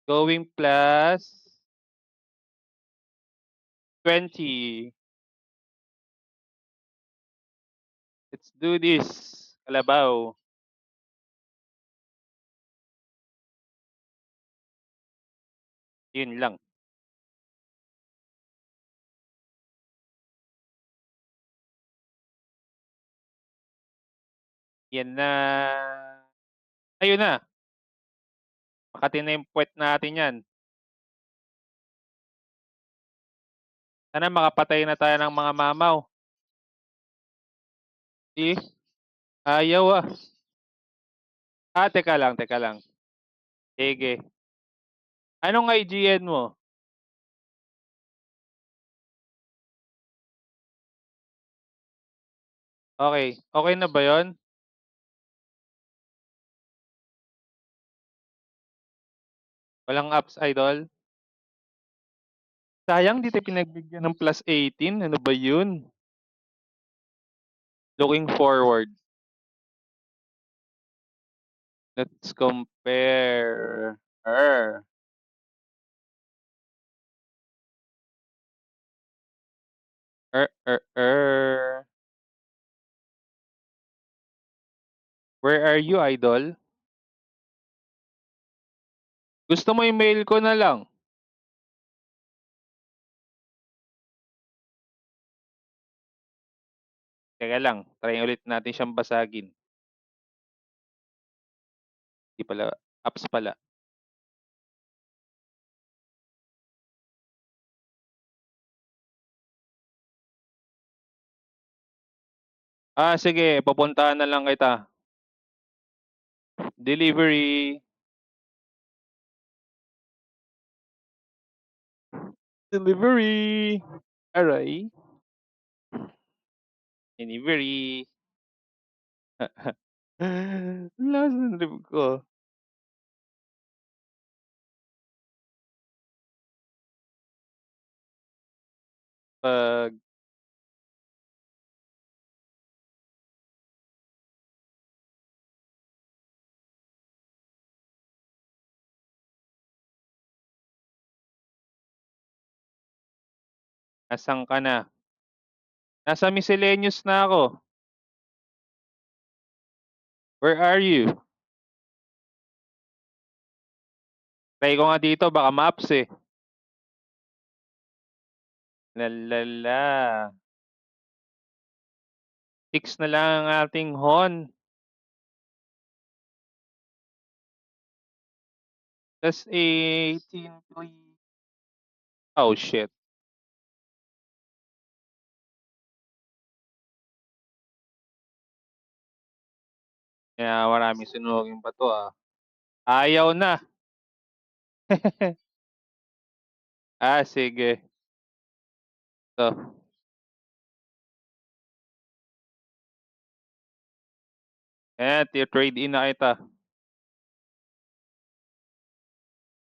Going plus 20. Let's do this. Kalabaw. Yun lang. Yan na. Ayun na. Makati na yung puwet natin yan. Sana makapatay na tayo ng mga mamaw. Eh, ayaw ah. Teka lang, teka lang. Sige. Anong IGN mo? Okay. Okay na ba yon? Walang apps, idol? Sayang di tayo pinagbigyan ng plus 18. Ano ba yun? Looking forward. Let's compare. Er. Where are you, idol? Gusto mo email ko na lang? Teka lang, try ulit natin siyang basagin. Di pala, apps pala. Sige, pupuntahan na lang kita. Delivery. Delivery. Aray. Delivery. Lakas ng trip ko. Pag Nasaan ka na? Nasa miscellaneous na ako. Where are you? Try ko nga dito, baka maps eh. Lalala. 6 na lang ang ating hon. That's 18, please. Oh, shit. Kaya maraming sunugin pa to ah. Ayaw na. Sige. Ito. Ayan, trade in na kita.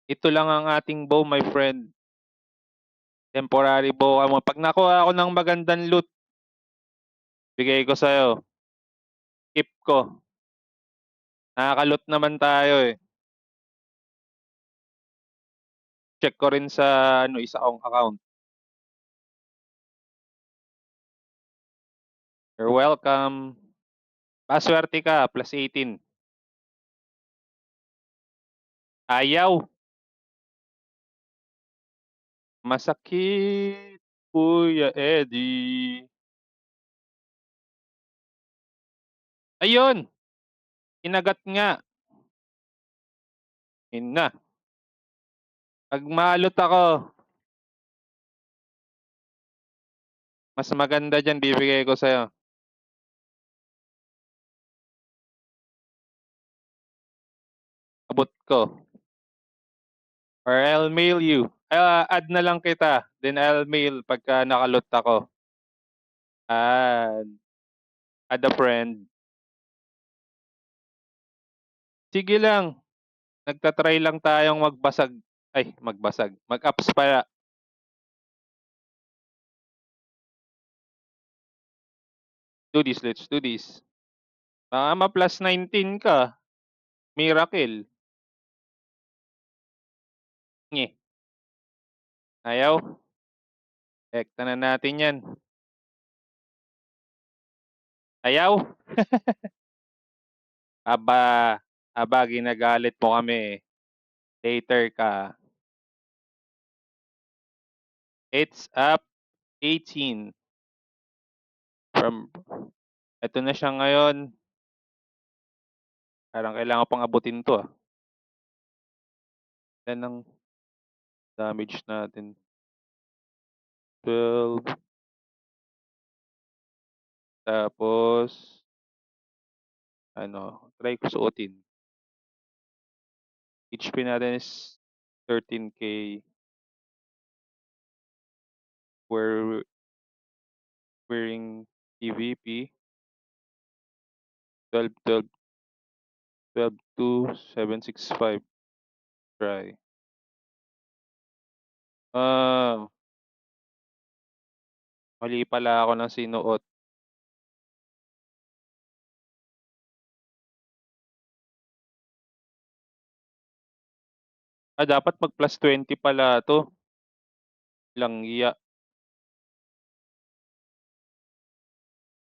Ito lang ang ating bow, my friend. Temporary bow. Pag nakuha ako ng magandang loot, bigay ko sa'yo. Keep ko. Nakaka-loot naman tayo eh. Check ko rin sa isa kong account. You're welcome. Paswerte ka, plus 18. Ayaw. Masakit, Kuya Eddie. Ayun! Kinagat nga. Yun na. Pag malot ako, mas maganda dyan bibigay ko sa'yo. Abot ko. Or I'll mail you. Add na lang kita. Then I'll mail pagka nakalot ako. Add. Add a friend. Sige lang. Nagtatry lang tayong magbasag. Ay, magbasag. Mag-ups pala. Do this, let's do this. Baka ma-plus 19 ka. Miracle. Nge, ayaw? Ekta na natin 'yan. Ayaw? Aba, aba ginagalit mo kami, hater ka. It's up 18 from eto na siya ngayon. Parang kailangan pang abutin 'to, Ilan ang damage natin? 12, tapos ano, try ko suotin. HP natin is 13K. We're wearing EVP. 12, 12, 12 to 765. Try. Ah, mali pala ako ng sinuot. Dapat mag plus 20 pala 'to. Langya.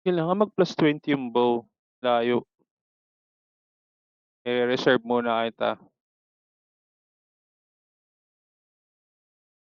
Kailangan mag plus 20 yung bow. Layo. I-reserve muna kita.